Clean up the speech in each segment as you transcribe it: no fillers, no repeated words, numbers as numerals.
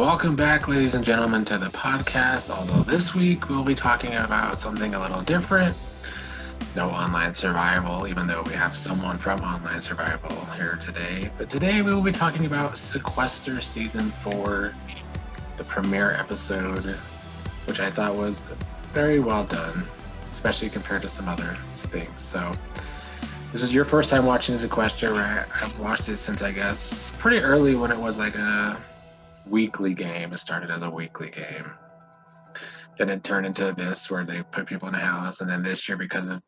welcome back, ladies and gentlemen, to the podcast. Although this week we'll be talking about something a little different. No online survival, even though we have someone from online survival here today. But today we will be talking about Sequester Season 4, the premiere episode, which I thought was very well done, especially compared to some other things. So this is your first time watching Sequester, right? I've watched it since, I guess, pretty early when it was like a weekly game. It started as a weekly game. Then it turned into this where they put people in a house. And then this year, because of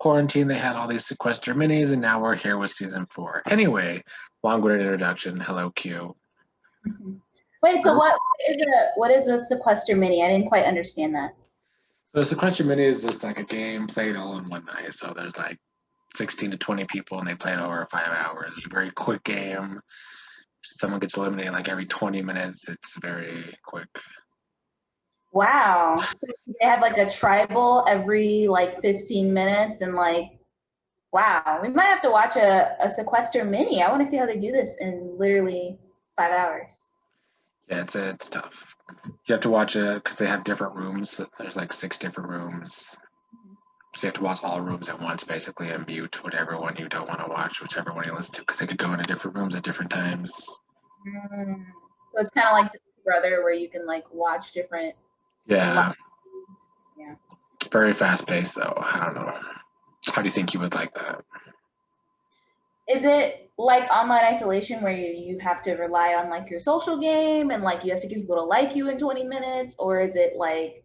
quarantine, they had all these Sequester minis. And now we're here with Season 4. Anyway, long-winded introduction. Hello, Q. Wait, so what is a Sequester mini? I didn't quite understand that. So Sequester mini is just like a game played all in one night. So there's like 16 to 20 people, and they play it over 5 hours. It's a very quick game. Someone gets eliminated like every 20 minutes. It's very quick. Wow. So they have like a tribal every like 15 minutes and wow, we might have to watch a Sequester mini. I want to see how they do this in literally 5 hours. Yeah, it's tough. You have to watch it because they have different rooms. There's like 6 different rooms. So you have to watch all rooms at once, basically, and mute whatever one you don't want to watch, whichever one you listen to, because they could go into different rooms at different times. So it's kind of like the Big Brother, where you can like watch different. Yeah. Yeah. Very fast paced, though. I don't know. How do you think you would like that? Is it like online isolation where you have to rely on like your social game and like you have to get people to like you in 20 minutes, or is it like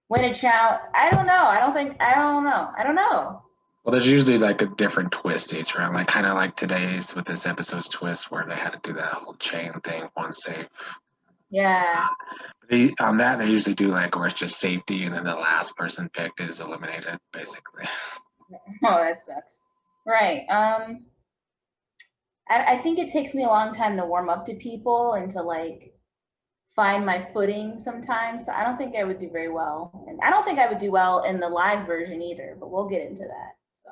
when a child? I don't know. I don't know. Well, there's usually like a different twist each round, like kind of like today's with this episode's twist where they had to do that whole chain thing, one safe. Yeah. On that, they usually do like where it's just safety, and then the last person picked is eliminated, basically. Oh, that sucks. Right. I think it takes me a long time to warm up to people and to like find my footing sometimes. So I don't think I would do very well. And I don't think I would do well in the live version either, but we'll get into that. So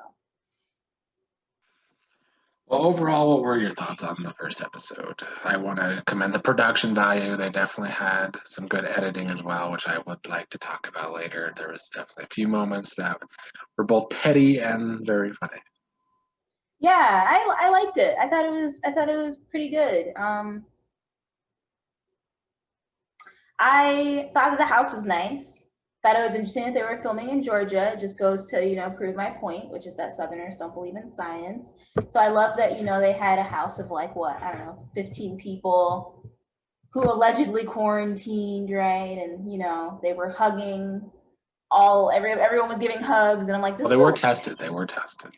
Well, overall, what were your thoughts on the first episode? I want to commend the production value. They definitely had some good editing as well, which I would like to talk about later. There was definitely a few moments that were both petty and very funny. yeah, I liked it. I thought it was pretty good. I thought that the house was nice. Thought it was interesting that they were filming in Georgia. It just goes to, prove my point, which is that Southerners don't believe in science. So I love that, they had a house of like what, I don't know, 15 people who allegedly quarantined, right? And, they were hugging everyone was giving hugs. And I'm like, Well, they were tested. They were tested.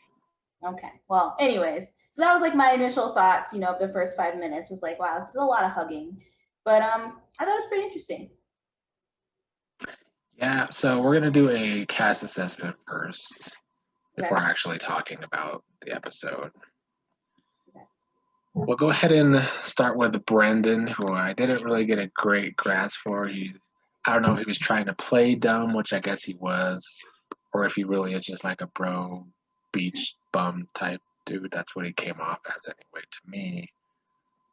Okay. Well, anyways, so that was like my initial thoughts, of the first 5 minutes was like, wow, this is a lot of hugging. But I thought it was pretty interesting. Yeah, so we're gonna do a cast assessment first if Okay. we're actually talking about the episode. Okay. We'll go ahead and start with Brendan, who I didn't really get a great grasp for. I don't know if he was trying to play dumb, which I guess he was, or if he really is just like a bro beach bum type dude. That's what he came off as anyway to me.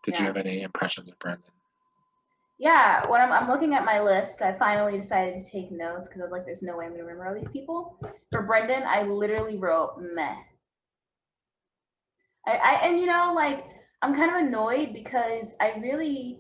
Did you have any impressions of Brendan? Yeah, when I'm looking at my list, I finally decided to take notes because I was like, there's no way I'm going to remember all these people. For Brendan, I literally wrote meh. I'm kind of annoyed because I really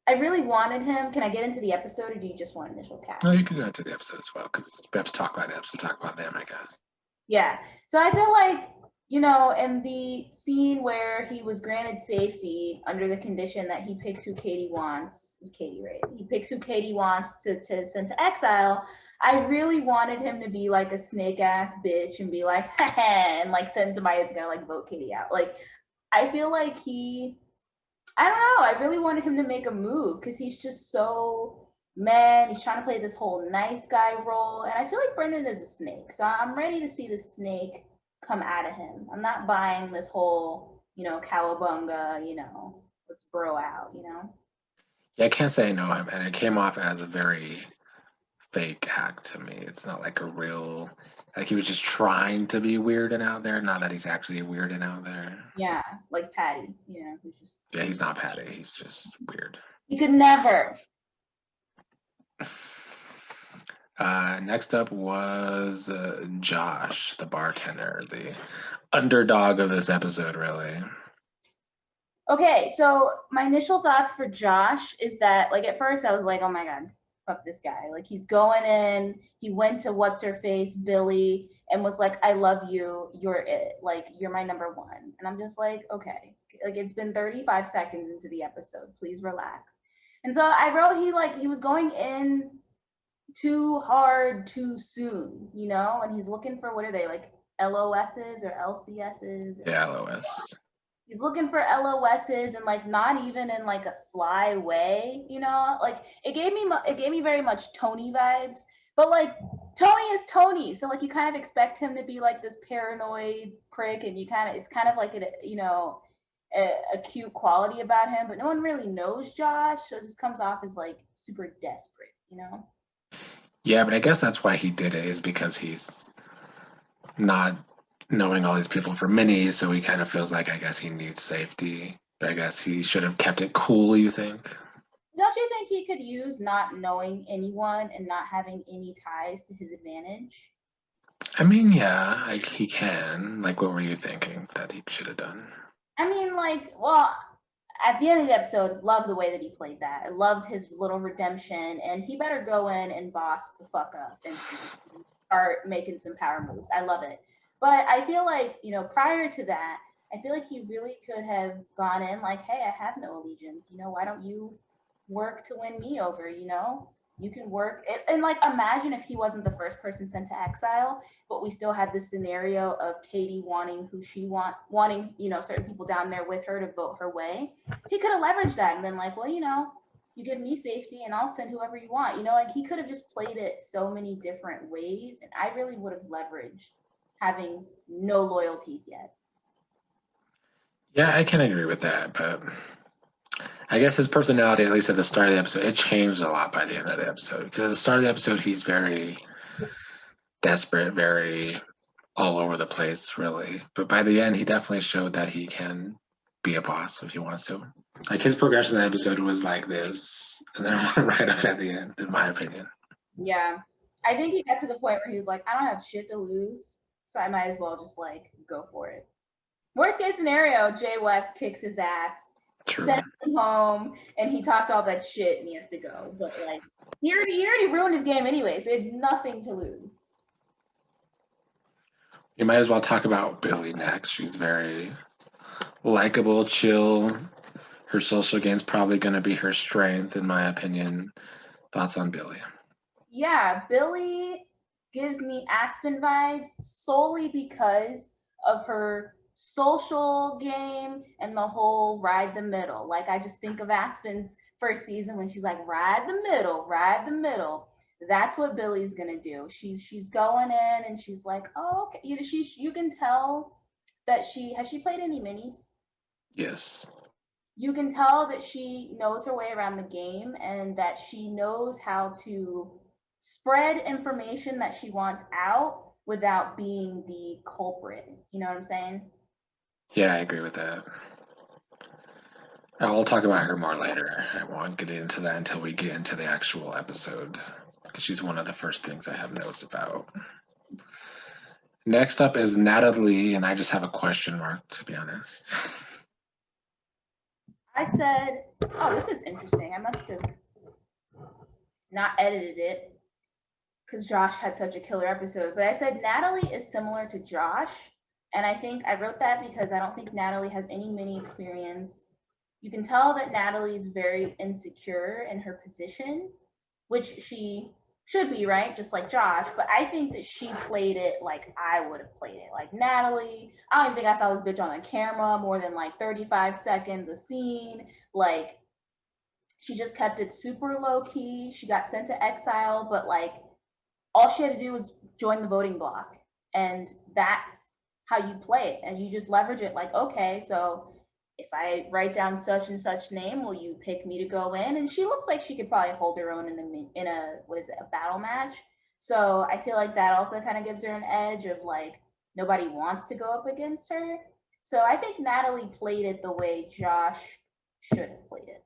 wanted him. Can I get into the episode, or do you just want initial cast? No, you can go into the episode as well because we have to talk about the episode, talk about them, I guess. Yeah, so I feel like, in the scene where he was granted safety under the condition that he picks who Katie wants, it was Katie, right? He picks who Katie wants to send to exile. I really wanted him to be like a snake ass bitch and be like, and like send somebody that's gonna like vote Katie out. Like, I feel like I don't know, I really wanted him to make a move because he's just so man. He's trying to play this whole nice guy role. And I feel like Brendan is a snake. So I'm ready to see the snake come out of him. I'm not buying this whole, cowabunga, let's bro out, Yeah, I can't say I know him, and it came off as a very fake act to me. It's not like a real, like he was just trying to be weird and out there. Not that he's actually weird and out there. Yeah, like Patty, who's just Yeah, he's not Patty. He's just weird. he could never. Next up was Josh, the bartender, the underdog of this episode, really. Okay, so my initial thoughts for Josh is that, like, at first I was like, oh my God, fuck this guy. Like, he's going in, he went to what's her face, Billy, and was like, I love you, you're it. Like, you're my number one. And I'm just like, okay. Like, it's been 35 seconds into the episode. Please relax. And so I wrote he was going in too hard too soon, and he's looking for, what are they, like LOSs or LCSs? Yeah, LOS. He's looking for LOSs, and like not even in like a sly way, like it gave me very much Tony vibes, but like Tony is Tony, so like you kind of expect him to be like this paranoid prick, and it's kind of like a cute quality about him, but no one really knows Josh, so it just comes off as like super desperate. Yeah, but I guess that's why he did it, is because he's not knowing all these people for minis, so he kind of feels like, I guess he needs safety. But I guess he should have kept it cool, you think? Don't you think he could use not knowing anyone and not having any ties to his advantage? I mean, yeah, like he can. Like, what were you thinking that he should have done? I mean, like, well, at the end of the episode, loved the way that he played that. I loved his little redemption, and he better go in and boss the fuck up and start making some power moves. I love it. But I feel like, prior to that, I feel like he really could have gone in like, hey, I have no allegiance. Why don't you work to win me over? You can work it. And like, imagine if he wasn't the first person sent to exile, but we still had this scenario of Katie wanting wanting, certain people down there with her to vote her way. He could have leveraged that and been like, well, you give me safety and I'll send whoever you want. Like he could have just played it so many different ways. And I really would have leveraged having no loyalties yet. Yeah, I can agree with that, but I guess his personality, at least at the start of the episode, it changed a lot by the end of the episode. Because at the start of the episode, he's very desperate, very all over the place, really. But by the end, he definitely showed that he can be a boss if he wants to. Like his progression in the episode was like this, and then right up at the end, in my opinion. Yeah. I think he got to the point where he was like, I don't have shit to lose, so I might as well just like go for it. Worst case scenario, Jay West kicks his ass, True. sends him home, and he talked all that shit and he has to go. But like he already ruined his game anyway, so he had nothing to lose. You might as well talk about Billy next. She's very likable, chill. Her social game's probably going to be her strength, in my opinion. Thoughts on Billy? Yeah, Billy gives me Aspen vibes solely because of her social game and the whole ride the middle. Like I just think of Aspen's first season when she's like, ride the middle, ride the middle. That's what Billy's gonna do. She's going in and she's like, oh, okay. You can tell that she played any minis? Yes. You can tell that she knows her way around the game and that she knows how to spread information that she wants out without being the culprit. You know what I'm saying? Yeah, I agree with that. I'll talk about her more later. I won't get into that until we get into the actual episode, because she's one of the first things I have notes about. Next up is Natalie, and I just have a question mark, to be honest. I said, oh, this is interesting. I must have not edited it because Josh had such a killer episode. But I said Natalie is similar to Josh. And I think I wrote that because I don't think Natalie has any mini experience. You can tell that Natalie is very insecure in her position, which she should be, right? Just like Josh. But I think that she played it like I would have played it. Like Natalie, I don't even think I saw this bitch on the camera more than like 35 seconds a scene. Like she just kept it super low key. She got sent to exile, but like all she had to do was join the voting block. And that's how you play it. And you just leverage it like, okay, so if I write down such and such name, will you pick me to go in? And she looks like she could probably hold her own in a what is it, a battle match. So I feel like that also kind of gives her an edge of like nobody wants to go up against her. So I think Natalie played it the way Josh should have played it.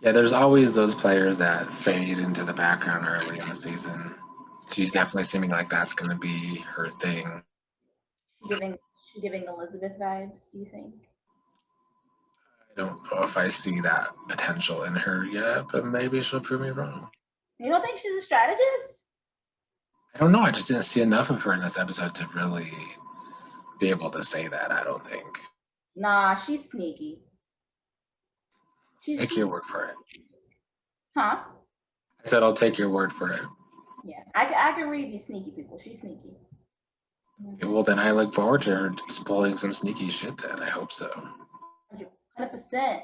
Yeah, there's always those players that fade into the background early in the season. She's definitely seeming like that's going to be her thing. Giving giving Elizabeth vibes, do you think? I don't know if I see that potential in her yet, but maybe she'll prove me wrong. You don't think she's a strategist? I don't know. I just didn't see enough of her in this episode to really be able to say that, I don't think. Nah, she's sneaky. Take your word for it. Huh? I said I'll take your word for it. Yeah, I can read these sneaky people. She's sneaky. Okay, well, then I look forward to her just pulling some sneaky shit then. I hope so. 100%.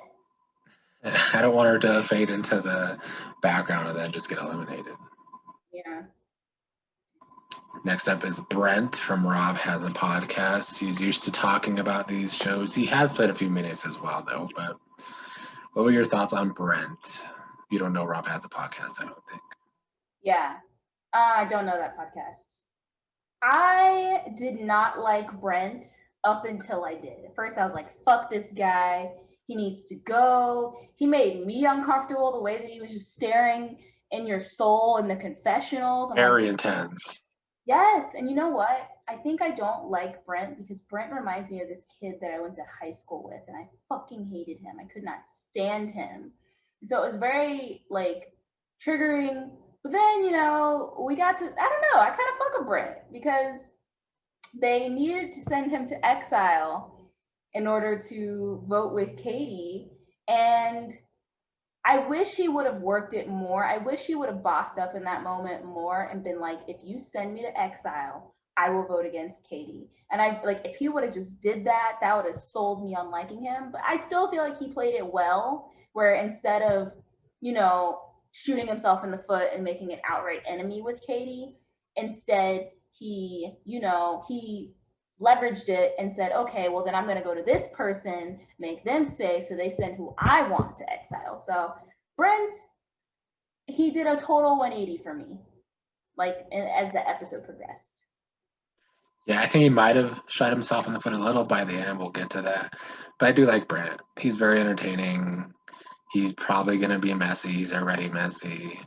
I don't want her to fade into the background and then just get eliminated. Yeah. Next up is Brent from Rob Has a Podcast. He's used to talking about these shows. He has played a few minutes as well, though. But what were your thoughts on Brent? You don't know Rob Has a Podcast, I don't think. Yeah. I don't know that podcast. I did not like Brent up until I did. At first, I was like, fuck this guy. He needs to go. He made me uncomfortable the way that he was just staring in your soul in the confessionals. I'm Very like, intense. yes. And you know what? I think I don't like Brent because Brent reminds me of this kid that I went to high school with, and I fucking hated him. I could not stand him. And so it was very like triggering. But then, we got to, I don't know, I kind of fuck with Brent because they needed to send him to exile in order to vote with Katie. And I wish he would have worked it more. I wish he would have bossed up in that moment more and been like, if you send me to exile, I will vote against Katie. And I like if he would have just did that, that would have sold me on liking him. But I still feel like he played it well, where instead of, shooting himself in the foot and making an outright enemy with Katie, instead he leveraged it and said, okay, well then I'm going to go to this person, make them safe, so they send who I want to exile. So Brent, he did a total 180 for me, like as the episode progressed. Yeah, I think he might have shot himself in the foot a little by the end. We'll get to that. But I do like Brent. He's very entertaining. He's probably going to be messy. He's already messy.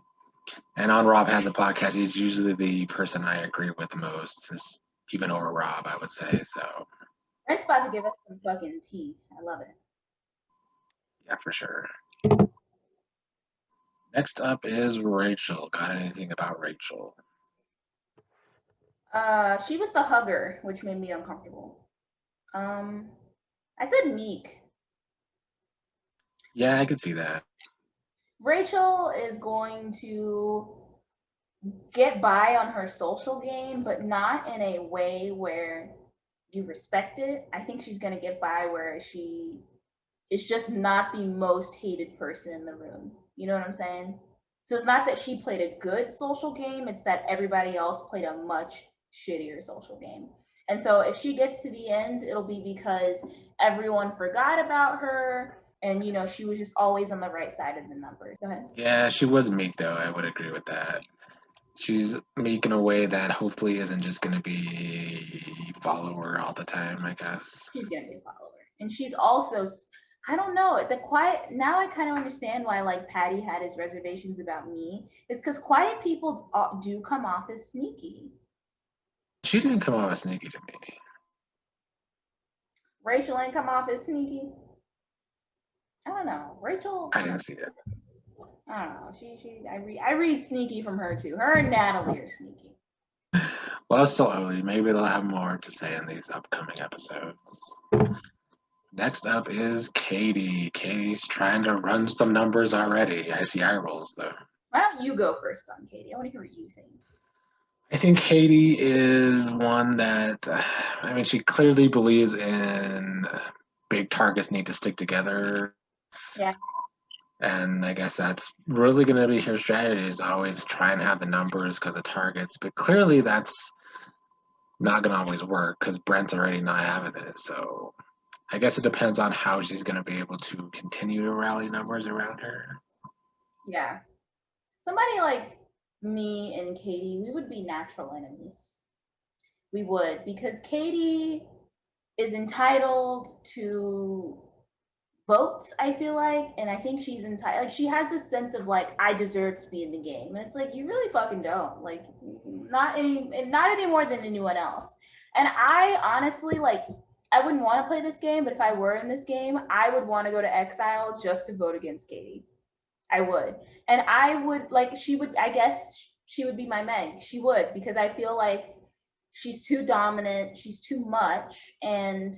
And on Rob Has a Podcast, he's usually the person I agree with most, even over Rob, I would say. So Brent's about to give us some fucking tea. I love it. yeah, for sure. Next up is Rachel. Got anything about Rachel? She was the hugger, which made me uncomfortable. I said meek. Yeah, I could see that. Rachel is going to get by on her social game, but not in a way where you respect it. I think she's going to get by where she is just not the most hated person in the room. You know what I'm saying? So it's not that she played a good social game, it's that everybody else played a much shittier social game. And so if she gets to the end, it'll be because everyone forgot about her and she was just always on the right side of the numbers. Go ahead. Yeah, she was meek, though. I would agree with that. She's meek in a way that hopefully isn't just going to be follower all the time, I guess. She's going to be a follower. And she's also, I don't know, the quiet, now I kind of understand why like Patty had his reservations about me, is because quiet people do come off as sneaky. She didn't come off as sneaky to me. Rachel ain't come off as sneaky. I don't know. Rachel. I didn't see it. I don't know. I read sneaky from her too. Her and Natalie are sneaky. Well, it's still early. Maybe they'll have more to say in these upcoming episodes. Next up is Katie. Katie's trying to run some numbers already. I see eye rolls, though. Why don't you go first on Katie? I want to hear what you think. I think Katie is one that, she clearly believes in big targets need to stick together. Yeah. And I guess that's really going to be her strategy, is always try and have the numbers because of targets. But clearly that's not going to always work because Brent's already not having it. So I guess it depends on how she's going to be able to continue to rally numbers around her. Yeah. Somebody like me and Katie, we would be natural enemies. We would, because Katie is entitled to votes, I feel like, and I think she's entitled, like, she has this sense of like, I deserve to be in the game, and it's like, you really fucking don't, like, not any more than anyone else. And I honestly, like, I wouldn't want to play this game, but if I were in this game, I would want to go to exile just to vote against Katie. I would. And I would, like, she would, I guess she would be my Meg. She would, because I feel like she's too dominant, she's too much, and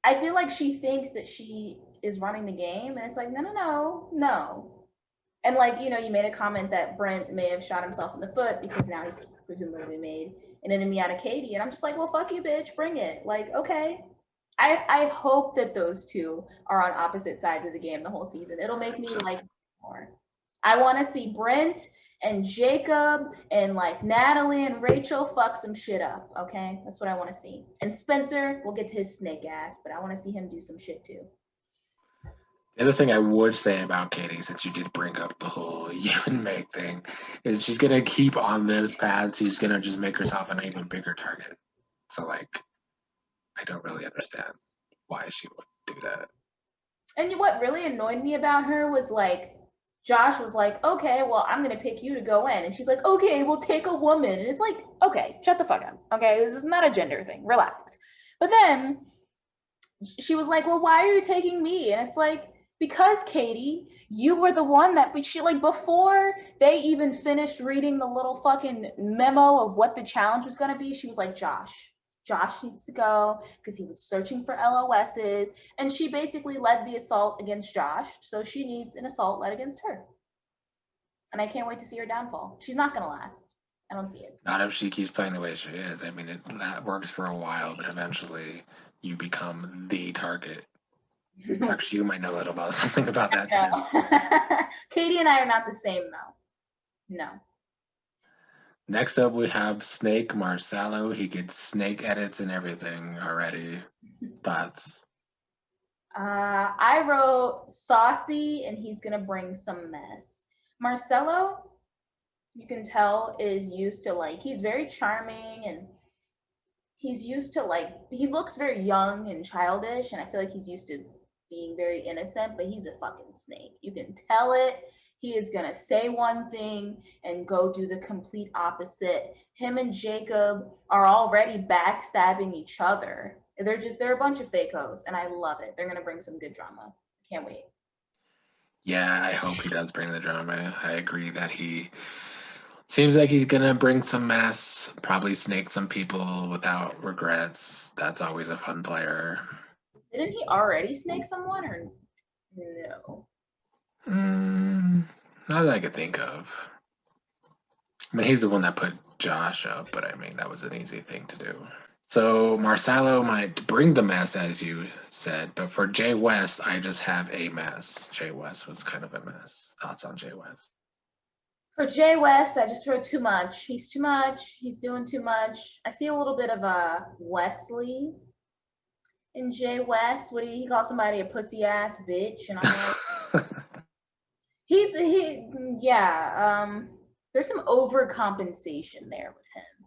I feel like she thinks that she is running the game, and it's like, no, no, no, no. And like, you know, you made a comment that Brent may have shot himself in the foot because now he's presumably made an enemy out of Katie, and I'm just like, well, fuck you, bitch, bring it. Like, okay. I hope that those two are on opposite sides of the game the whole season. It'll make me like more. I want to see Brent and Jacob and like Natalie and Rachel fuck some shit up. Okay, that's what I want to see. And Spencer, we'll get to his snake ass, but I want to see him do some shit too. The other thing I would say about Katie, since you did bring up the whole you and Meg thing, is she's gonna keep on this path. She's gonna just make herself an even bigger target. So like, I don't really understand why she would do that. And what really annoyed me about her was like, Josh was like, okay, well, I'm going to pick you to go in. And she's like, okay, we'll take a woman. And it's like, okay, shut the fuck up. Okay, this is not a gender thing. Relax. But then she was like, well, why are you taking me? And it's like, because Katie, you were the one that she like before they even finished reading the little fucking memo of what the challenge was going to be. She was like, Josh needs to go because he was searching for LOSs. And she basically led the assault against Josh. So she needs an assault led against her. And I can't wait to see her downfall. She's not going to last. I don't see it. Not if she keeps playing the way she is. I mean, that works for a while, but eventually you become the target. Actually, you might know a little about something about that too. Katie and I are not the same though. No. Next up, we have Snake Marcello. He gets snake edits and everything already. Thoughts? I wrote saucy and he's gonna bring some mess. Marcelo, you can tell, is used to like, he's very charming and he's used to like, he looks very young and childish, and I feel like he's used to being very innocent, but he's a fucking snake. You can tell it. He is gonna say one thing and go do the complete opposite. Him and Jacob are already backstabbing each other. They're a bunch of fakos, and I love it. They're gonna bring some good drama. Can't wait. Yeah, I hope he does bring the drama. I agree that he seems like he's gonna bring some mess, probably snake some people without regrets. That's always a fun player. Didn't he already snake someone or no? Not that I could think of. I mean, he's the one that put Josh up, but I mean, that was an easy thing to do. So Marcelo might bring the mess, as you said, but for Jay West, I just have a mess. Jay West was kind of a mess. Thoughts on Jay West? For Jay West, I just wrote too much. He's too much. He's doing too much. I see a little bit of a Wesley in Jay West. What did he call somebody a pussy ass bitch? And I'm like, yeah. There's some overcompensation there with him,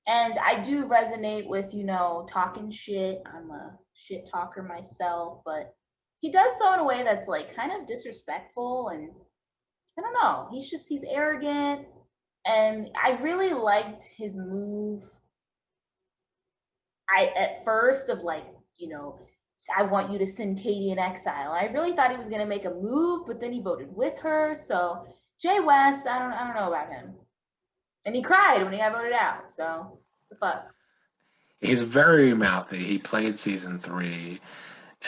and I do resonate with talking shit. I'm a shit talker myself, but he does so in a way that's like kind of disrespectful, and I don't know. He's arrogant, and I really liked his move. At first of like, I want you to send Katie in exile. I really thought he was gonna make a move, but then he voted with her. So Jay West, I don't know about him. And he cried when he got voted out. So the fuck. He's very mouthy. He played season 3,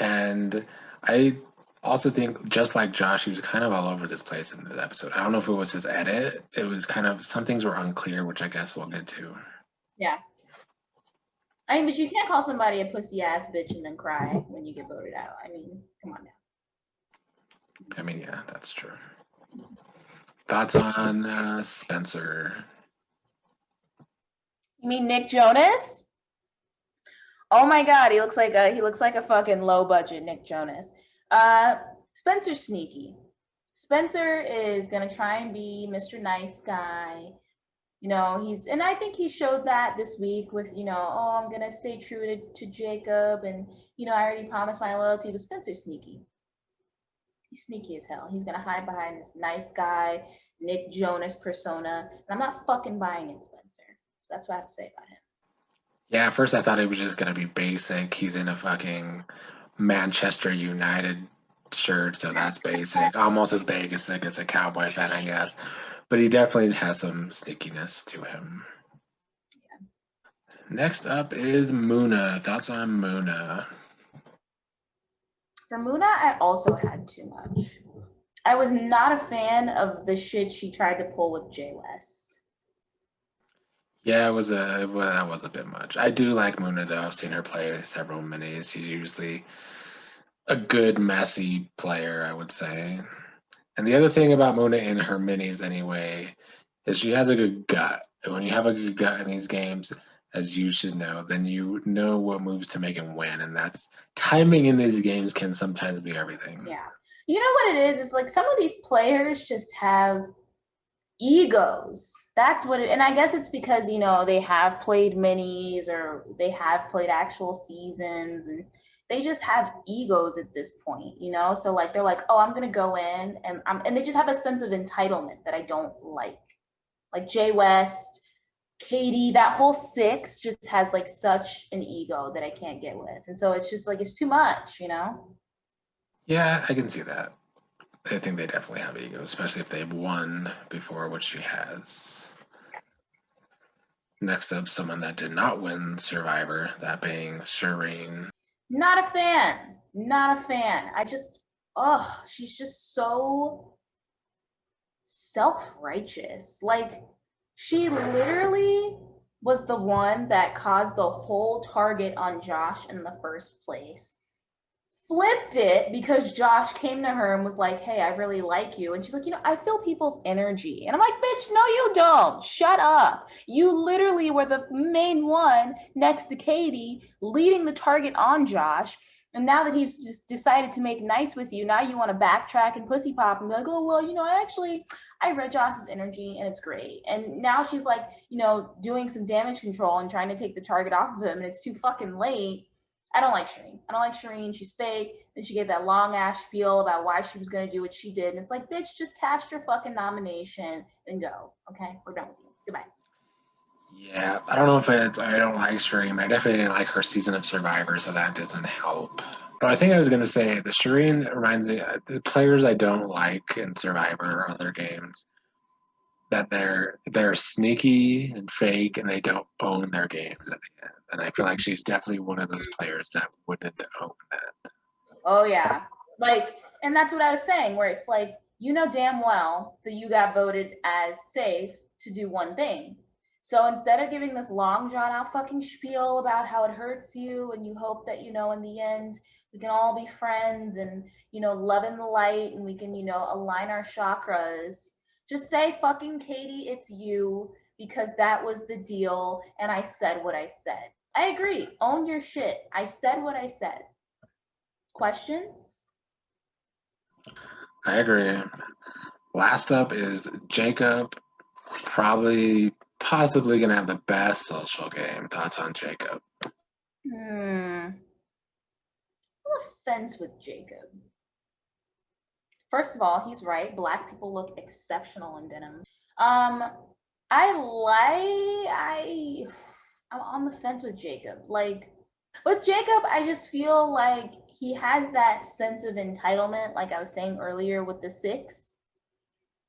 and I also think, just like Josh, he was kind of all over this place in this episode. I don't know if it was his edit. It was kind of, some things were unclear, which I guess we'll get to. Yeah. I mean, but you can't call somebody a pussy ass bitch and then cry when you get voted out. I mean, come on now. I mean, yeah, that's true. Thoughts on Spencer? You mean Nick Jonas? Oh my god, he looks like a fucking low budget Nick Jonas. Spencer's sneaky. Spencer is gonna try and be Mr. Nice Guy. And I think he showed that this week with, oh, I'm gonna stay true to Jacob, and I already promised my loyalty. But Spencer's sneaky. He's sneaky as hell. He's gonna hide behind this nice guy, Nick Jonas persona, and I'm not fucking buying it, Spencer. So that's what I have to say about him. Yeah, at first I thought it was just gonna be basic. He's in a fucking Manchester United shirt, so that's basic. Almost as basic as a Cowboy fan, I guess. But he definitely has some sneakiness to him. Yeah. Next up is Muna. Thoughts on Muna? For Muna, I also had too much. I was not a fan of the shit she tried to pull with Jay West. Yeah, that was a bit much. I do like Muna though. I've seen her play several minis. She's usually a good messy player, I would say. And the other thing about Muna in her minis anyway is she has a good gut. And when you have a good gut in these games, as you should know, then you know what moves to make and win. And that's timing in these games can sometimes be everything. Yeah. You know what it is? It's like some of these players just have egos. That's what it, and I guess it's because, they have played minis or they have played actual seasons, and they just have egos at this point, So like they're like, "Oh, I'm going to go in and they just have a sense of entitlement that I don't like." Like Jay West, Katie, that whole six just has like such an ego that I can't get with. And so it's just like it's too much. Yeah, I can see that. I think they definitely have ego, especially if they've won before, which she has. Next up, someone that did not win Survivor, that being Shireen. Not a fan. Not a fan. She's just so self-righteous. Like, she literally was the one that caused the whole target on Josh in the first place. Flipped it because Josh came to her and was like, "Hey, I really like you." And she's like, "I feel people's energy." And I'm like, "Bitch, no, you don't. Shut up. You literally were the main one next to Katie leading the target on Josh. And now that he's just decided to make nice with you, now you want to backtrack and pussy pop and be like, "Oh, well, I read Josh's energy and it's great." And now she's like, doing some damage control and trying to take the target off of him, and it's too fucking late. I don't like Shireen. I don't like Shireen. She's fake. Then she gave that long ass spiel about why she was going to do what she did. And it's like, bitch, just cast your fucking nomination and go. Okay? We're done with you. Goodbye. Yeah, I don't know if I don't like Shireen. I definitely didn't like her season of Survivor, so that doesn't help. But I think I was going to say the Shireen reminds me the players I don't like in Survivor or other games that they're sneaky and fake and they don't own their games at the end. And I feel like she's definitely one of those players that wouldn't own that. Oh, yeah. And that's what I was saying, where it's like, damn well that you got voted as safe to do one thing. So instead of giving this long drawn out fucking spiel about how it hurts you and you hope that, in the end, we can all be friends and, love in the light and we can, align our chakras, just say, "Fucking Katie, it's you," because that was the deal. And I said what I said. I agree. Own your shit. I said what I said. Questions? I agree. Last up is Jacob, possibly going to have the best social game. Thoughts on Jacob? I'm on the fence with Jacob. First of all, he's right. Black people look exceptional in denim. I'm on the fence with Jacob. Like, with Jacob, I just feel like he has that sense of entitlement, like I was saying earlier with the six.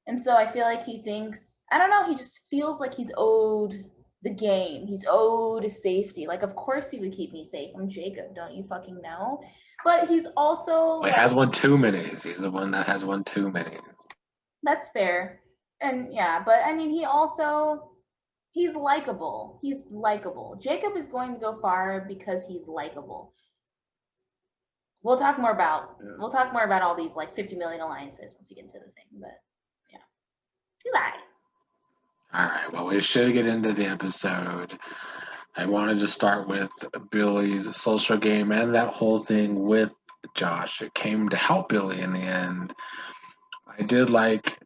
And so I feel like he thinks, I don't know, he just feels like he's owed the game. He's owed safety. Like, of course he would keep me safe. I'm Jacob, don't you fucking know? But he's also He has won too many. He's the one that has won too many. That's fair. And yeah, but I mean, he's likable. He's likable. Jacob is going to go far because he's likable. We'll talk more about all these like 50 million alliances once we get into the thing, but yeah. He's all right. All right, well, we should get into the episode. I wanted to start with Billy's social game and that whole thing with Josh. It came to help Billy in the end. I did like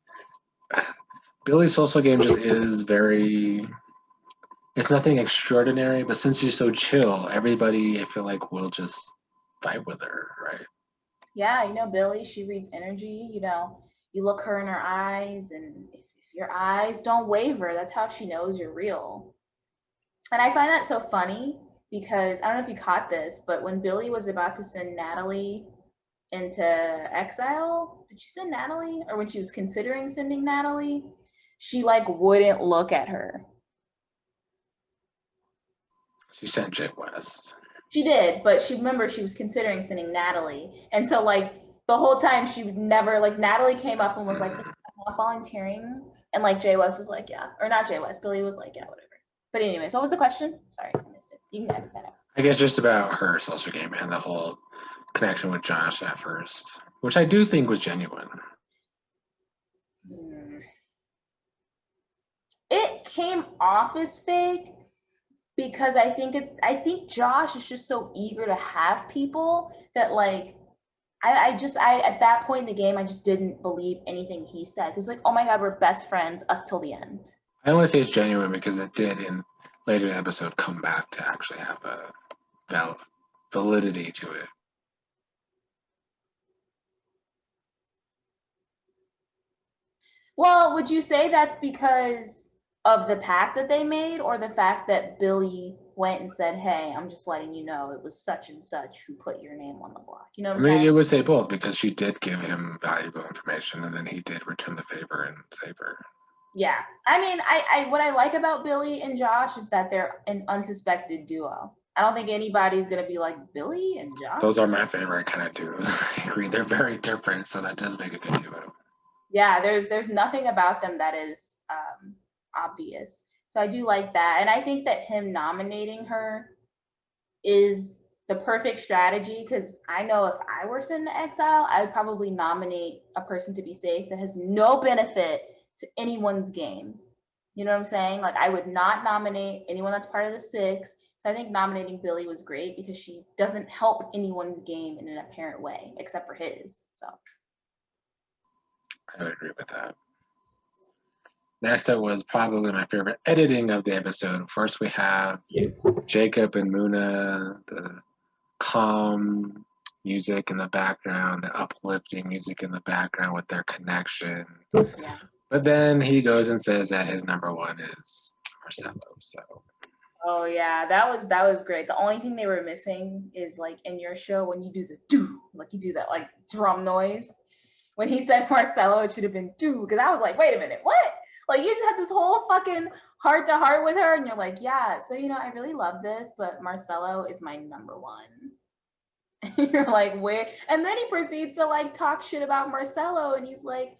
Billy's social game just is very it's nothing extraordinary, but since she's so chill, everybody I feel like will just vibe with her, right? Yeah, Billy, she reads energy. You look her in her eyes, and if your eyes don't waver, that's how she knows you're real. And I find that so funny because I don't know if you caught this, but when Billy was about to send Natalie into exile, did she send Natalie? Or when she was considering sending Natalie, she like wouldn't look at her. She sent Jake West. She did, but she was considering sending Natalie. And so like the whole time she would never like Natalie came up and was like, I'm not volunteering. And like Jay West was like, yeah. Or not Jay West, Billy was like, yeah, whatever. But anyways, what was the question? Sorry, I missed it. You can edit that out. I guess just about her social game and the whole connection with Josh at first, which I do think was genuine. It came off as fake because I think Josh is just so eager to have people that like I at that point in the game I just didn't believe anything he said. It was like, oh my god, we're best friends, us till the end. I only say it's genuine because it did in later episode come back to actually have a validity to it. Well, would you say that's because of the pact that they made, or the fact that Billy went and said, hey, I'm just letting you know it was such and such who put your name on the block? You know what I'm saying? It would say both because she did give him valuable information and then he did return the favor and save her. Yeah. I mean, I what I like about Billy and Josh is that they're an unsuspected duo. I don't think anybody's gonna be like Billy and Josh. Those are my favorite kind of duos. I agree. They're very different, so that does make a good duo. Yeah, there's nothing about them that is obvious. So I do like that. And I think that him nominating her is the perfect strategy because I know if I were sent into exile, I would probably nominate a person to be safe that has no benefit to anyone's game. You know what I'm saying? Like I would not nominate anyone that's part of the six. So I think nominating Billy was great because she doesn't help anyone's game in an apparent way, except for his. So I would agree with that. Next up was probably my favorite editing of the episode. First we have Jacob and Muna, the calm music in the background, the uplifting music in the background with their connection. yeah. But then he goes and says that his number one is Marcelo. So Oh yeah, that was great. The only thing they were missing is like in your show when you do the do, like you do that like drum noise. When he said Marcelo, it should have been do because I was like, wait a minute, what? Like you just had this whole fucking heart to heart with her, and you're like, yeah. So I really love this, but Marcelo is my number one. And you're like, where? And then he proceeds to like talk shit about Marcelo, and he's like,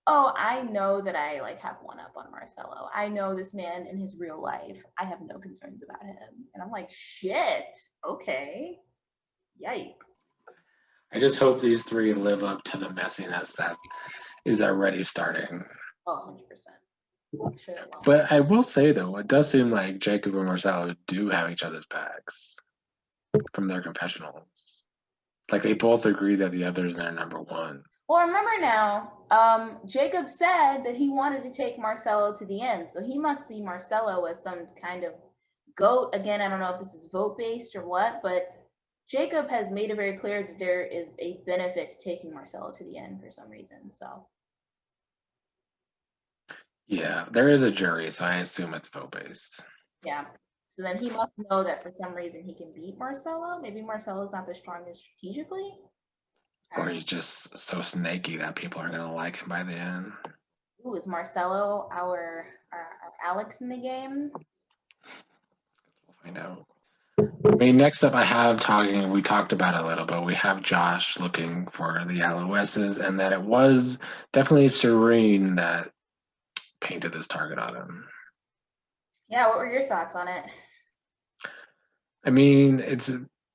oh, I know that I like have one up on Marcelo. I know this man in his real life. I have no concerns about him. And I'm like, shit. Okay. Yikes. I just hope these three live up to the messiness that is already starting. Oh, 100%. Sure but I will say though, it does seem like Jacob and Marcelo do have each other's backs from their confessionals. Like they both agree that the other is their number one. Well, remember now, Jacob said that he wanted to take Marcelo to the end. So he must see Marcelo as some kind of goat. Again, I don't know if this is vote-based or what, but Jacob has made it very clear that there is a benefit to taking Marcelo to the end for some reason. So yeah, there is a jury, so I assume it's vote-based. Yeah. So then he must know that for some reason he can beat Marcelo. Maybe Marcelo's not the strongest strategically. Or he's just so snaky that people are going to like him by the end. Ooh, is Marcelo our Alex in the game? We'll find out. I mean, next up I have we talked about it a little, but we have Josh looking for the LOSs, and that it was definitely Serene that painted this target on him. Yeah, what were your thoughts on it? I mean, it's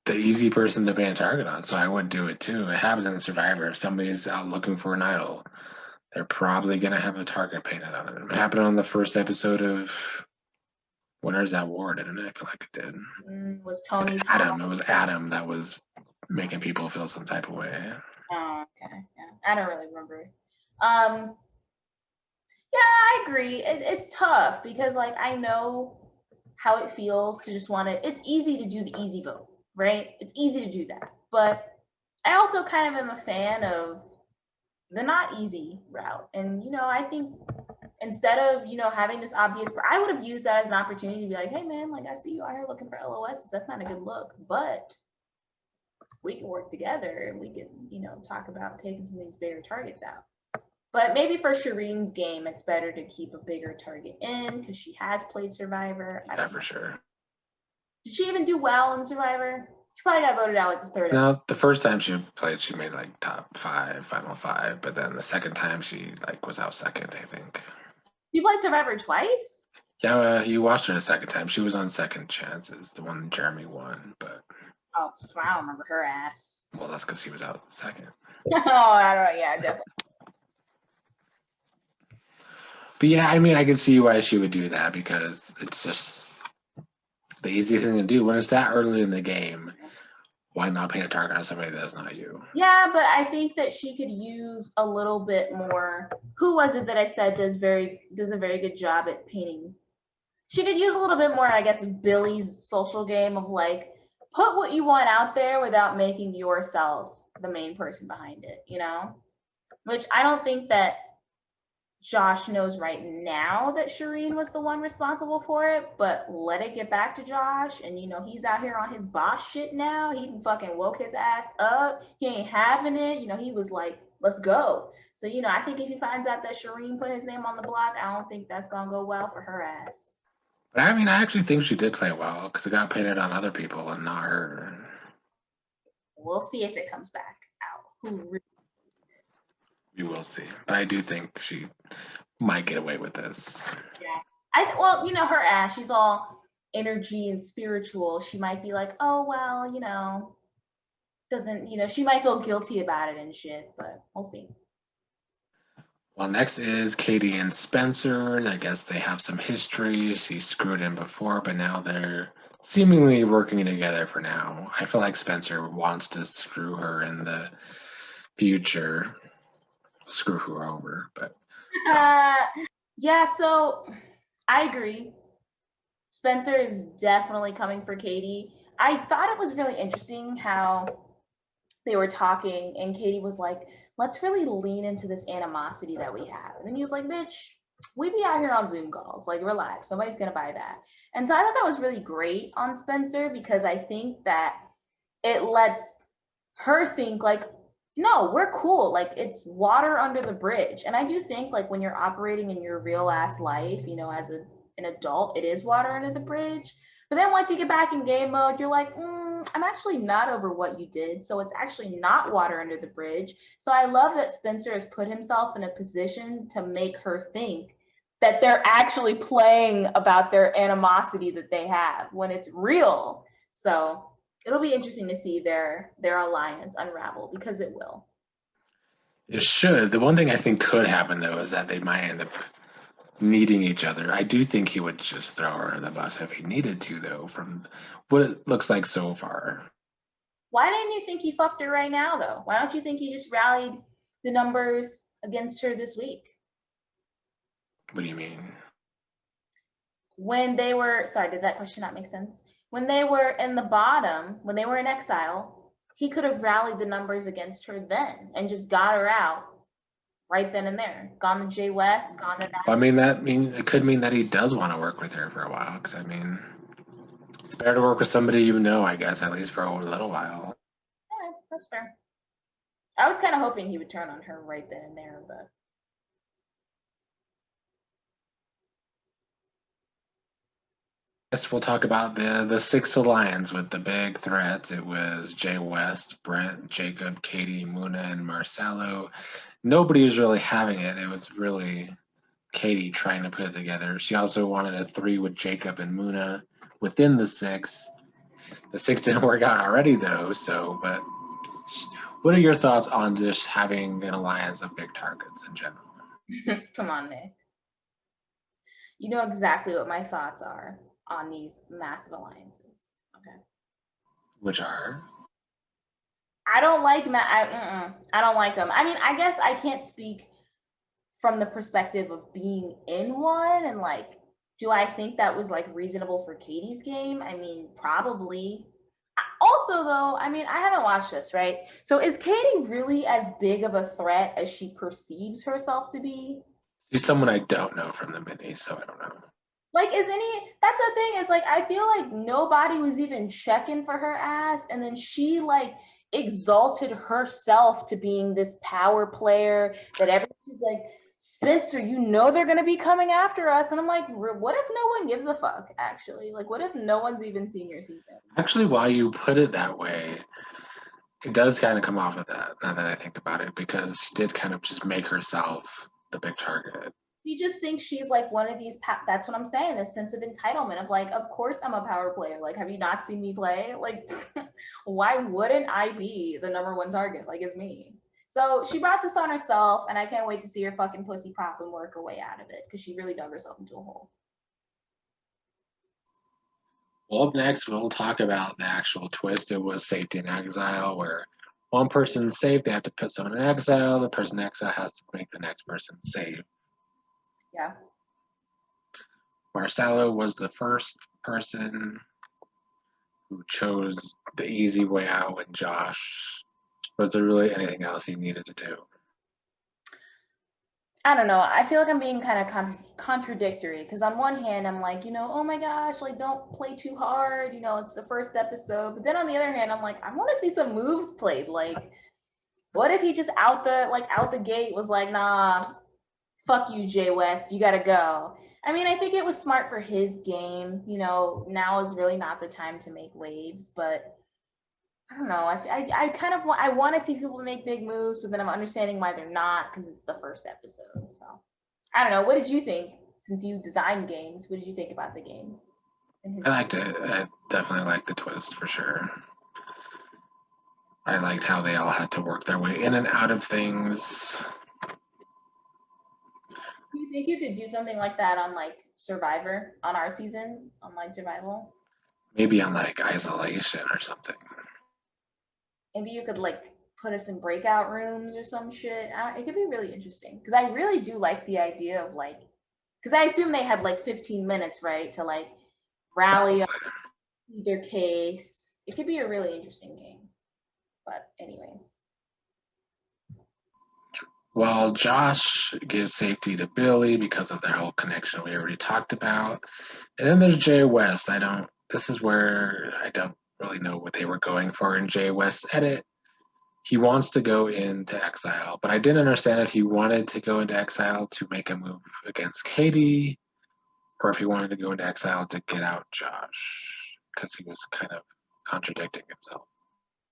the easy person to paint a target on, so I would do it too. It happens in Survivor. If somebody's out looking for an idol, they're probably going to have a target painted on it. It happened on the first episode of Winners that war, didn't it? I feel like it did. Was Tony's Adam. It was Adam that was making people feel some type of way. Oh, okay. Yeah. I don't really remember. Um, yeah, I agree. It's tough because like I know how it feels to just want to. It's easy to do the easy vote, right? It's easy to do that, but I also kind of am a fan of the not easy route. And I think instead of having this obvious, I would have used that as an opportunity to be like, hey man, like I see you out here looking for LOSs. That's not a good look, but we can work together and we can talk about taking some of these bigger targets out. But maybe for Shireen's game, it's better to keep a bigger target in because she has played Survivor. Yeah, for sure. Did she even do well in Survivor? She probably got voted out like the third. No, the first time she played, she made like top 5, final 5, but then the second time she like was out second, I think. You played Survivor twice? Yeah, you watched her the second time. She was on Second Chances, the one Jeremy won, but Oh, I don't remember her ass. Well, that's because she was out second. Oh, I don't know. Yeah, definitely. But yeah, I mean, I can see why she would do that because it's just the easy thing to do when it's that early in the game. Why not paint a target on somebody that's not you? Yeah, but I think that she could use a little bit more. Who was it that I said does a very good job at painting? She could use a little bit more, I guess, of Billy's social game of like put what you want out there without making yourself the main person behind it, Which I don't think that Josh knows right now that Shireen was the one responsible for it, but let it get back to Josh. And, he's out here on his boss shit now. He fucking woke his ass up. He ain't having it. He was like, let's go. So, I think if he finds out that Shireen put his name on the block, I don't think that's going to go well for her ass. But I mean, I actually think she did play well because it got painted on other people and not her. We'll see if it comes back out. We will see. But I do think she might get away with this. Yeah. Well, her ass, she's all energy and spiritual. She might be like, oh, well, doesn't, she might feel guilty about it and shit, but we'll see. Well, next is Katie and Spencer. I guess they have some history. She screwed him before, but now they're seemingly working together for now. I feel like Spencer wants to screw her in the future. Screw her over, but yeah, so I agree. Spencer is definitely coming for Katie. I thought it was really interesting how they were talking and Katie was like, let's really lean into this animosity that we have. And then he was like, bitch, we be out here on Zoom calls. Like, relax. Nobody's going to buy that. And so I thought that was really great on Spencer because I think that it lets her think like, no, we're cool. Like, it's water under the bridge. And I do think like when you're operating in your real ass life, as an adult, it is water under the bridge. But then once you get back in game mode, you're like, I'm actually not over what you did. So it's actually not water under the bridge. So I love that Spencer has put himself in a position to make her think that they're actually playing about their animosity that they have when it's real. So it'll be interesting to see their alliance unravel because it will. It should. The one thing I think could happen though is that they might end up needing each other. I do think he would just throw her in the bus if he needed to, though, from what it looks like so far. Why didn't you think he fucked her right now, though? Why don't you think he just rallied the numbers against her this week? What do you mean? When they were, sorry, did that question not make sense? When they were in the bottom, when they were in exile, he could have rallied the numbers against her then and just got her out right then and there. Gone to Jay West, gone to that. I mean, it could mean that he does want to work with her for a while. Because I mean, it's better to work with somebody you know, I guess, at least for a little while. Yeah, that's fair. I was kind of hoping he would turn on her right then and there, but. Yes, we'll talk about the sixth alliance with the big threats. It was Jay West, Brent, Jacob, Katie, Muna, and Marcelo. Nobody was really having it. It was really Katie trying to put it together. She also wanted a 3 with Jacob and Muna within the 6. The 6 didn't work out already though, but what are your thoughts on just having an alliance of big targets in general? Come on, Nick. You know exactly what my thoughts are on these massive alliances. Okay. Which are? I don't like I don't like them. I mean, I guess I can't speak from the perspective of being in one and like, do I think that was like reasonable for Katie's game? I mean, probably. Also, though, I mean, I haven't watched this, right? So is Katie really as big of a threat as she perceives herself to be? She's someone I don't know from the mini, so I don't know. Like, that's the thing, is like, I feel like nobody was even checking for her ass. And then she like exalted herself to being this power player that everyone's like, Spencer, you know they're going to be coming after us. And I'm like, what if no one gives a fuck, actually? Like, what if no one's even seen your season? Actually, while you put it that way, it does kind of come off of that, now that I think about it, because she did kind of just make herself the big target. She just thinks she's like one of these, that's what I'm saying, this sense of entitlement of like, of course I'm a power player. Like, have you not seen me play? Like, why wouldn't I be the number one target? Like, it's me. So she brought this on herself, and I can't wait to see her fucking pussy pop and work her way out of it, because she really dug herself into a hole. Well, up next, we'll talk about the actual twist. It was safety in exile, where one person's safe, they have to put someone in exile. The person in exile has to make the next person safe. Yeah. Marcelo was the first person who chose the easy way out when Josh. Was there really anything else he needed to do? I don't know. I feel like I'm being kind of contradictory, because on one hand, I'm like, oh my gosh, like, don't play too hard. It's the first episode. But then on the other hand, I'm like, I want to see some moves played. Like, what if he just out the gate was like, nah, fuck you, Jay West, you gotta go. I mean, I think it was smart for his game. Now is really not the time to make waves, but I don't know. I kind of want to see people make big moves, but then I'm understanding why they're not, because it's the first episode. So I don't know. What did you think? Since you designed games, what did you think about the game? I liked it. I definitely liked the twist for sure. I liked how they all had to work their way in and out of things. Do you think you could do something like that on like Survivor, on our season, online survival? Maybe on like isolation or something. Maybe you could like put us in breakout rooms or some shit. It could be really interesting, because I really do like the idea of like, because I assume they had like 15 minutes, right, to like rally up their case. It could be a really interesting game. But anyways. Well, Josh gives safety to Billy because of their whole connection we already talked about. And then there's Jay West. This is where I don't really know what they were going for in Jay West's edit. He wants to go into exile, but I didn't understand if he wanted to go into exile to make a move against Katie, or if he wanted to go into exile to get out Josh, because he was kind of contradicting himself.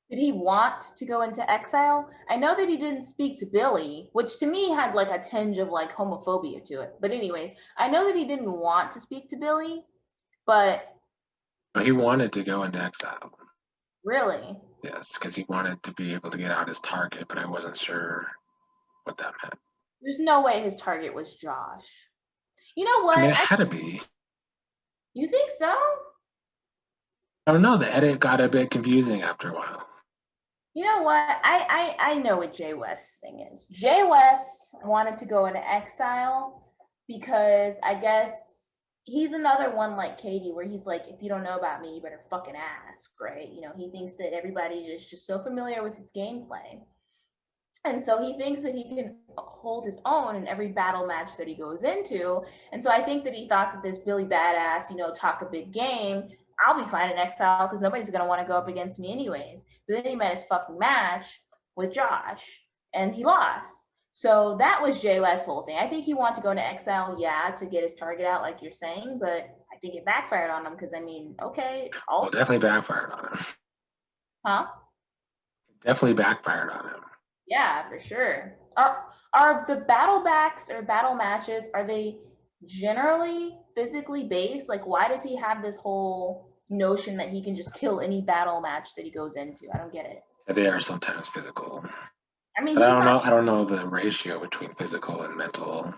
Did he want to go into exile? I know that he didn't speak to Billy, which to me had like a tinge of like homophobia to it. But anyways, I know that he didn't want to speak to Billy, but He wanted to go into exile. really? Yes, because he wanted to be able to get out his target, but I wasn't sure what that meant. There's no way his target was Josh. You know what? I mean, it had to be. You think so? I don't know. The edit got a bit confusing after a while. You know what? I know what Jay West's thing is. Jay West wanted to go into exile because I guess he's another one like Katie, where he's like, if you don't know about me, you better fucking ask, right? He thinks that everybody is just so familiar with his gameplay. And so he thinks that he can hold his own in every battle match that he goes into. And so I think that he thought that this Billy Badass, talk a big game, I'll be fine in exile because nobody's going to want to go up against me anyways. But then he met his fucking match with Josh and he lost. So that was Jay West's whole thing. I think he wanted to go into exile, yeah, to get his target out, like you're saying, but I think it backfired on him because, I mean, okay. Well, definitely backfired on him. Huh? Definitely backfired on him. Yeah, for sure. Are the battle backs or battle matches, are they generally physically based? Like, why does he have this whole notion that he can just kill any battle match that he goes into? I don't get it. They are sometimes physical. I mean, but I don't know the ratio between physical and mental.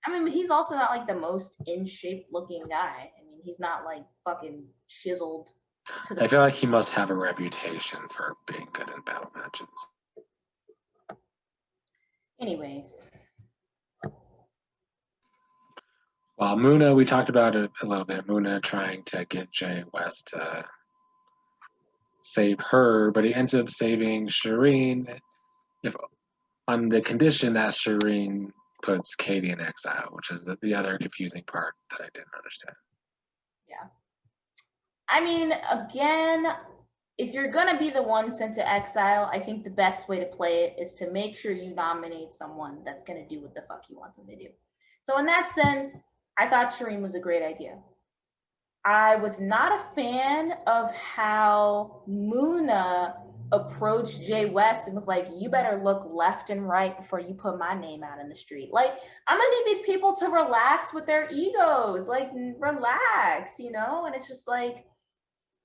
I mean, he's also not like the most in shape looking guy. I mean, mean, he's not like fucking chiseled to the. I feel like he must have a reputation for being good in battle matches. Anyways, Well, Muna, we talked about it a little bit. Muna trying to get Jay West to save her, but he ends up saving Shireen if on the condition that Shireen puts Katie in exile, which is the other confusing part that I didn't understand. yeah. I mean, again, if you're gonna be the one sent to exile, I think the best way to play it is to make sure you nominate someone that's gonna do what the fuck you want them to do. So in that sense, I thought Shireen was a great idea. I was not a fan of how Muna approached Jay West and was like, you better look left and right before you put my name out in the street. Like, I'm gonna need these people to relax with their egos. Like, relax, you know? And it's just like,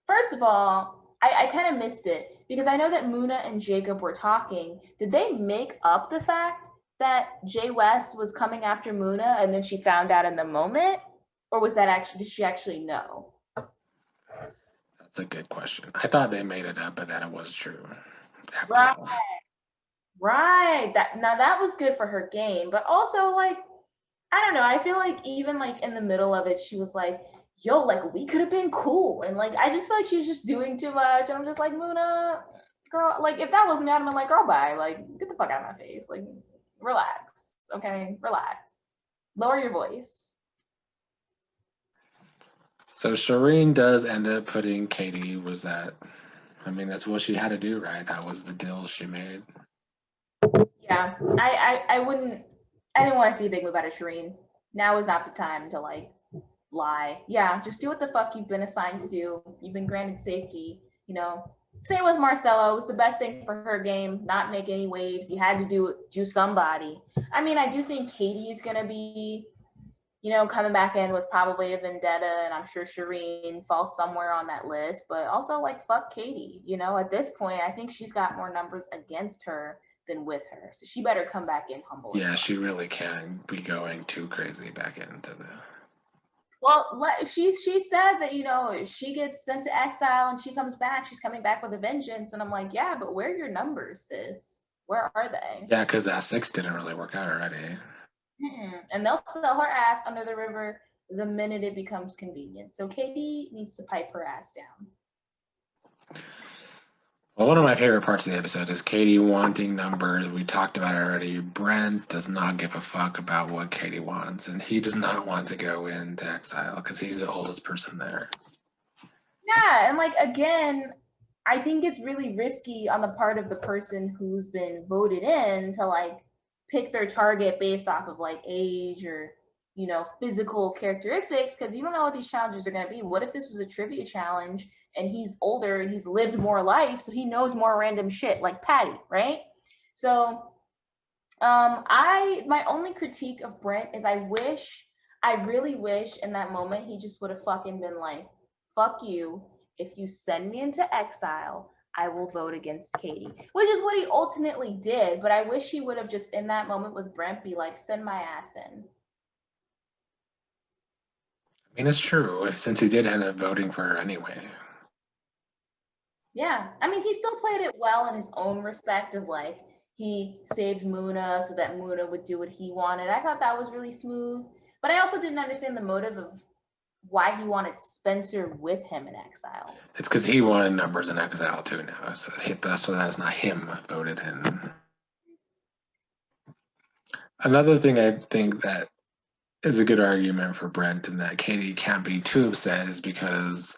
first of all, I kind of missed it because I know that Muna and Jacob were talking. Did they make up the fact that Jay West was coming after Muna and then she found out in the moment? Or was that actually, did she actually know? That's a good question. I thought they made it up, but that it was true. Right. Right. That was good for her game, but also like I don't know. I feel like even like in the middle of it, she was like, "Yo, like we could have been cool," and like I just feel like she was just doing too much. And I'm just like, Muna, girl, like if that was me, I'd have been like, "Girl, bye, like get the fuck out of my face, like relax, okay, relax, lower your voice." So Shireen does end up putting Katie. Was that? I mean, that's what she had to do, right? That was the deal she made. Yeah, I wouldn't. I didn't want to see a big move out of Shireen. Now is not the time to like lie. Yeah, just do what the fuck you've been assigned to do. You've been granted safety. You know, same with Marcella. It was the best thing for her game. Not make any waves. You had to do somebody. I mean, I do think Katie's gonna be, coming back in with probably a vendetta, and I'm sure Shireen falls somewhere on that list. But also, like, fuck Katie. At this point, I think she's got more numbers against her than with her. So she better come back in humble. Yeah, she really can be going too crazy back into the. Well, she said that she gets sent to exile and she comes back. She's coming back with a vengeance, and I'm like, yeah, but where are your numbers, sis? Where are they? Yeah, because that 6 didn't really work out already. And they'll sell her ass under the river the minute it becomes convenient. So Katie needs to pipe her ass down. Well, one of my favorite parts of the episode is Katie wanting numbers. We talked about it already. Brent does not give a fuck about what Katie wants, and he does not want to go into exile because he's the oldest person there. Yeah, and like again, I think it's really risky on the part of the person who's been voted in to like pick their target based off of like age or physical characteristics, because you don't know what these challenges are going to be. What if this was a trivia challenge and he's older and he's lived more life, so he knows more random shit, like Patty, right? So my only critique of Brent is I really wish in that moment he just would have fucking been like, fuck you. If you send me into exile, I will vote against Katie, which is what he ultimately did. But I wish he would have just in that moment with Brent be like, send my ass in. I mean, it's true, since he did end up voting for her anyway. Yeah. I mean, he still played it well in his own respect of like, he saved Muna so that Muna would do what he wanted. I thought that was really smooth. But I also didn't understand the motive of why he wanted Spencer with him in exile. It's because he wanted numbers in exile too now. So that is not him voted in. Another thing I think that is a good argument for Brent and that Katie can't be too upset is because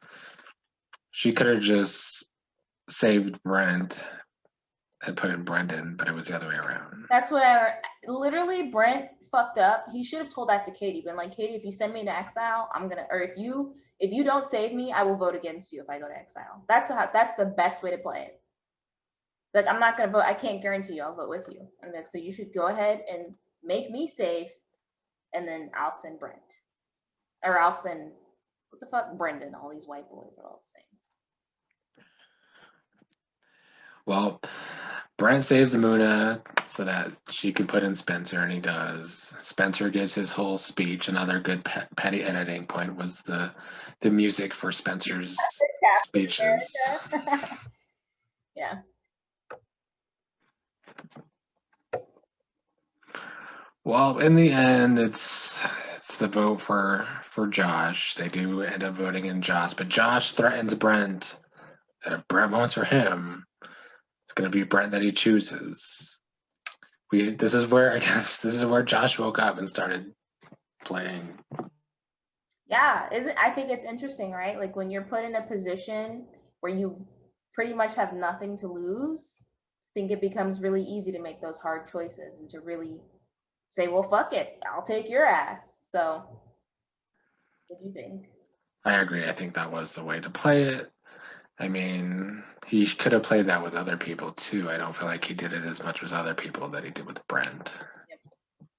she could have just saved Brent and put in Brendan, but it was the other way around. That's what literally Brent fucked up. He should have told that to Katie, been like, Katie, if you send me to exile, or if you don't save me, I will vote against you if I go to exile. That's the best way to play it. Like, I'm not gonna vote. I can't guarantee you I'll vote with you. And then so you should go ahead and make me safe, and then I'll send Brent, or I'll send what the fuck, Brendan. All these white boys are all the same. Well, Brent saves Muna so that she could put in Spencer, and he does. Spencer gives his whole speech. Another good petty editing point was the music for Spencer's speeches. Yeah. Well, in the end, it's the vote for Josh. They do end up voting in Josh, but Josh threatens Brent that if Brent votes for him, it's going to be Brent that he chooses. This is where Josh woke up and started playing. Yeah, I think it's interesting, right? Like when you're put in a position where you pretty much have nothing to lose, I think it becomes really easy to make those hard choices and to really say, well, fuck it, I'll take your ass. So, what do you think? I agree. I think that was the way to play it. I mean, he could have played that with other people too. I don't feel like he did it as much with other people that he did with Brent.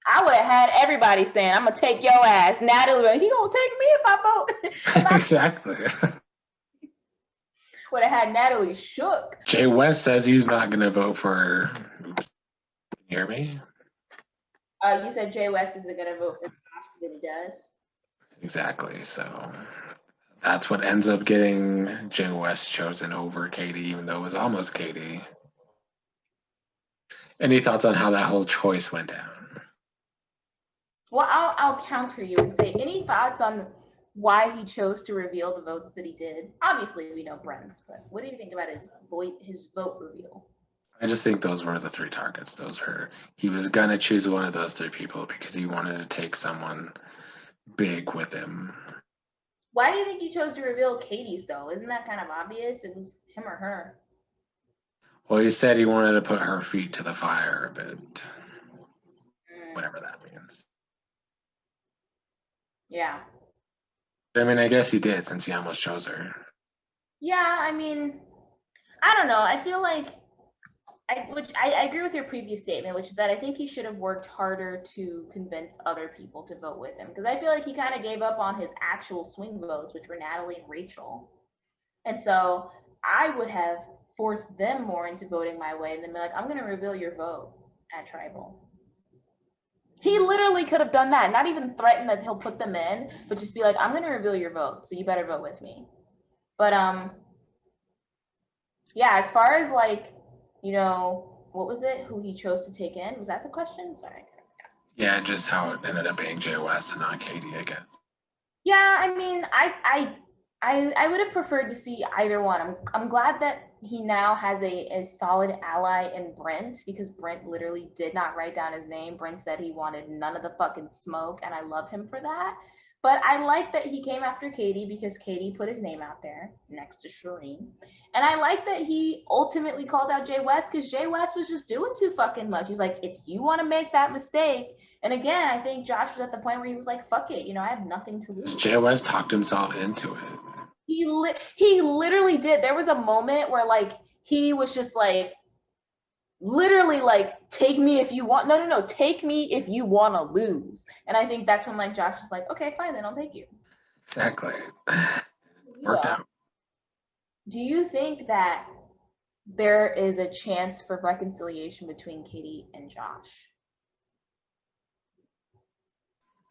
I would have had everybody saying, I'm going to take your ass. Natalie, he going to take me if I vote. Exactly. Would have had Natalie shook. Jay West says he's not going to vote for. Oops. Can you hear me? You said Jay West isn't going to vote for Josh, but he does. Exactly. So that's what ends up getting Jay West chosen over Katie, even though it was almost Katie. Any thoughts on how that whole choice went down? Well, I'll counter you and say, any thoughts on why he chose to reveal the votes that he did? Obviously, we know Brent's, but what do you think about his vote reveal? I just think those were the three targets. He was gonna choose one of those three people because he wanted to take someone big with him. Why do you think he chose to reveal Katie's though? Isn't that kind of obvious? It was him or her. Well, he said he wanted to put her feet to the fire a bit. Whatever that means. Yeah. I mean, I guess he did since he almost chose her. Yeah, I mean, I don't know. I feel like I agree with your previous statement, which is that I think he should have worked harder to convince other people to vote with him. Because I feel like he kind of gave up on his actual swing votes, which were Natalie and Rachel. And so I would have forced them more into voting my way and then be like, I'm going to reveal your vote at Tribal. He literally could have done that, not even threaten that he'll put them in, but just be like, I'm going to reveal your vote, so you better vote with me. But yeah, as far as like, you know, what was it? Who he chose to take in? Was that the question? Sorry. Yeah, just how it ended up being Jay West and not Katie, I guess. Yeah, I mean, I would have preferred to see either one. I'm glad that he now has a solid ally in Brent, because Brent literally did not write down his name. Brent said he wanted none of the fucking smoke, and I love him for that. But I like that he came after Katie because Katie put his name out there next to Shireen. And I like that he ultimately called out Jay West because Jay West was just doing too fucking much. He's like, if you want to make that mistake, and again, I think Josh was at the point where he was like, fuck it, you know, I have nothing to lose. Jay West talked himself into it. He literally did. There was a moment where like he was just like literally like, take me if you want. No, take me if you want to lose. And I think that's when like Josh was like, okay, fine, then I'll take you. Exactly. Worked out. Do you think that there is a chance for reconciliation between Katie and Josh?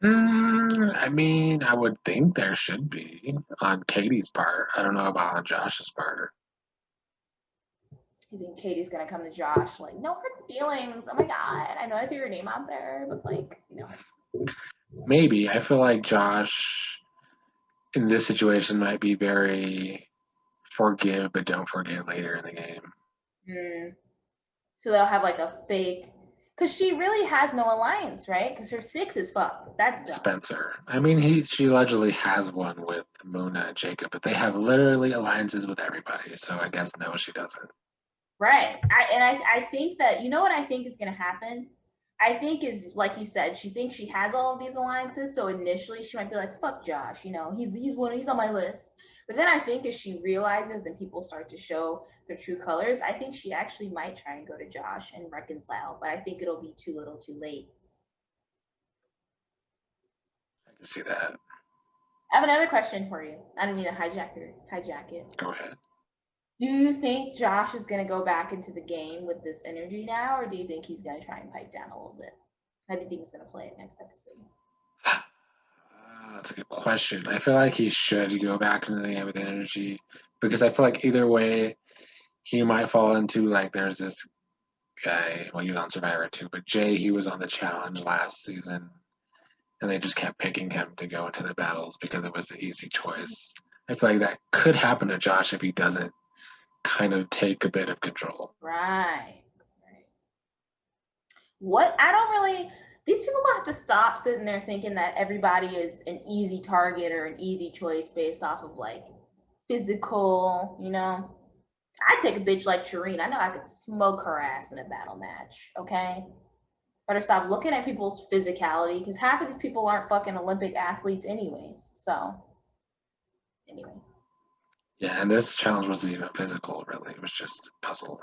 I mean, I would think there should be on Katie's part. I don't know about on Josh's part. You think Katie's gonna come to Josh like, no hard feelings? Oh my god, I know I threw your name out there, but like, you know. Maybe. I feel like Josh in this situation might be very forgive but don't forget later in the game. So they'll have like a fake, because she really has no alliance, right? Because her 6 is fucked. That's dumb. Spencer. I mean, she allegedly has one with Muna and Jacob, but they have literally alliances with everybody. So I guess no, she doesn't. Right. I think that, you know what I think is going to happen? I think is, like you said, she thinks she has all of these alliances. So initially she might be like, fuck Josh, you know, he's on my list. But then I think as she realizes and people start to show their true colors, I think she actually might try and go to Josh and reconcile. But I think it'll be too little too late. I can see that. I have another question for you. I don't mean to hijack it. Go ahead. Do you think Josh is going to go back into the game with this energy now, or do you think he's going to try and pipe down a little bit? How do you think he's going to play it next episode? That's a good question. I feel like he should go back into the game with energy because I feel like either way, he might fall into like there's this guy. Well, he was on Survivor too, but Jay, he was on the challenge last season, and they just kept picking him to go into the battles because it was the easy choice. I feel like that could happen to Josh if he doesn't kind of take a bit of control. Right. What I don't really these people have to stop sitting there thinking that everybody is an easy target or an easy choice based off of like physical, I take a bitch like Shireen. I know I could smoke her ass in a battle match, okay? Better stop looking at people's physicality because half of these people aren't fucking Olympic athletes anyways. So, anyways. Yeah, and this challenge wasn't even physical, really. It was just a puzzle.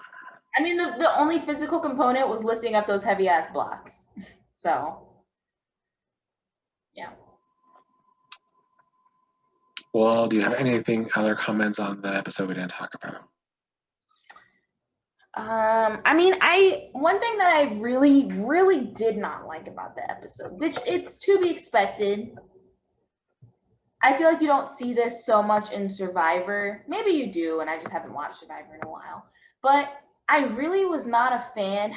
I mean, the only physical component was lifting up those heavy ass blocks. So, yeah. Well, do you have anything other comments on the episode we didn't talk about? I mean, one thing that I really, really did not like about the episode, which it's to be expected. I feel like you don't see this so much in Survivor. Maybe you do, and I just haven't watched Survivor in a while. But I really was not a fan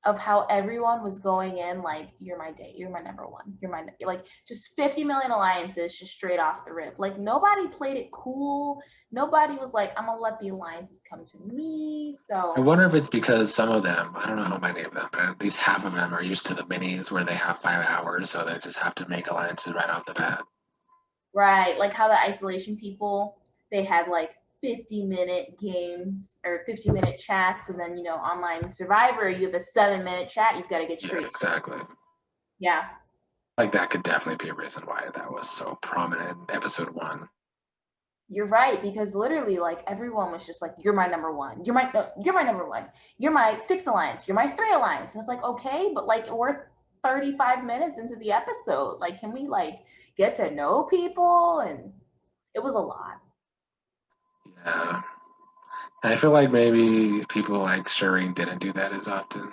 of how everyone was going in like, you're my date, you're my number one, you're my like just 50 million alliances just straight off the rip. Like nobody played it cool. Nobody was like, I'm gonna let the alliances come to me. So I wonder if it's because some of them, I don't know how many of them, but at least half of them are used to the minis where they have 5 hours, so they just have to make alliances right off the bat. right, like how the isolation people, they had like 50-minute games or 50-minute chats, and then online Survivor, you have a 7-minute chat, you've got to get straight. Yeah, exactly. Yeah. Like that could definitely be a reason why that was so prominent in episode 1. You're right, because literally, like everyone was just like, "You're my number one. You're my number one. You're my 6 alliance. You're my 3 alliance." And it's like, okay, but like we're 35 minutes into the episode. Like, can we like get to know people? And it was a lot. Yeah. And I feel like maybe people like Shireen didn't do that as often.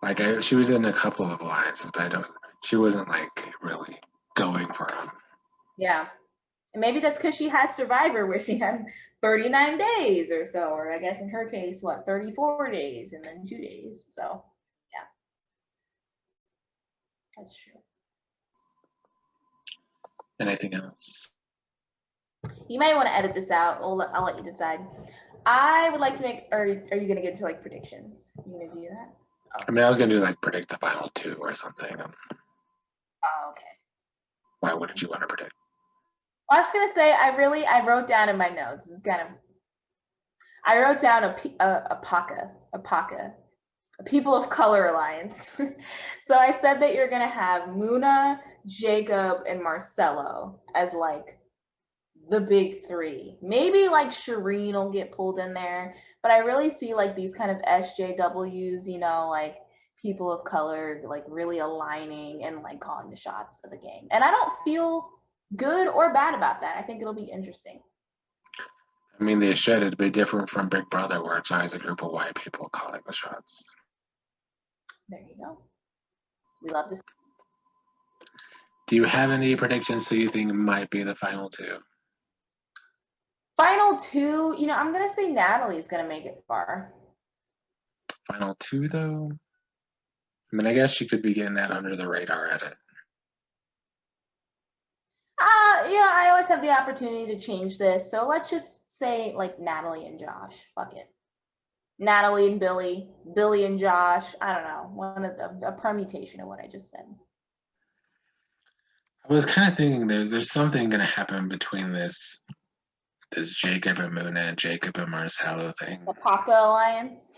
Like she was in a couple of alliances, but she wasn't like really going for them. Yeah. And maybe that's because she had Survivor where she had 39 days or so, or I guess in her case, 34 days and then 2 days. So, yeah. That's true. Anything else? You might want to edit this out. I'll let you decide. I would like to make, are you going to get into like predictions? Are you going to do that? Oh. I mean, I was going to do like predict the final 2 or something. Oh, okay. Why wouldn't you want to predict? Well, I was going to say, I wrote down in my notes, I wrote down a PACA, a People of Color Alliance. So I said that you're going to have Muna, Jacob, and Marcelo as like the big 3. Maybe like Shireen will get pulled in there, but I really see like these kind of SJWs, like people of color, like really aligning and like calling the shots of the game. And I don't feel good or bad about that. I think it'll be interesting. I mean, they should. It'd be different from Big Brother, where it's always a group of white people calling the shots. There you go. We love this. Do you have any predictions who you think might be the final 2? Final 2, I'm going to say Natalie's going to make it far. Final 2, though? I mean, I guess she could be getting that under the radar edit. I always have the opportunity to change this. So let's just say like Natalie and Josh. Fuck it. Natalie and Billy, Billy and Josh. I don't know. A permutation of what I just said. I was kind of thinking there's something going to happen between this Jacob and Muna and Jacob and Marcelo thing. The PACA alliance.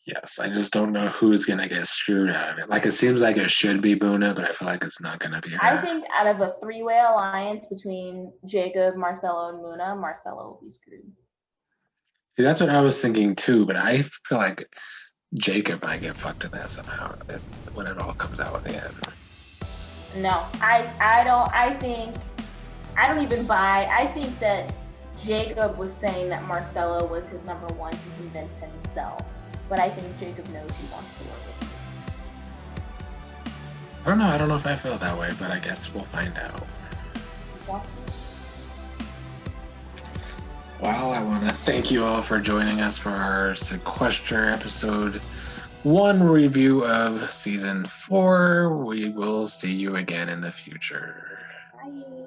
Yes, I just don't know who's going to get screwed out of it. Like, it seems like it should be Muna, but I feel like it's not going to be her. I think out of a 3-way alliance between Jacob, Marcelo, and Muna, Marcelo will be screwed. See, that's what I was thinking too, but I feel like Jacob might get fucked in that somehow when it all comes out in the end. No, I don't even buy. I think that Jacob was saying that Marcelo was his number one to convince himself. But I think Jacob knows he wants to work with him. I don't know. I don't know if I feel that way, but I guess we'll find out. Well, I want to thank you all for joining us for our Sequester episode 1 review of season 4. We will see you again in the future. Bye.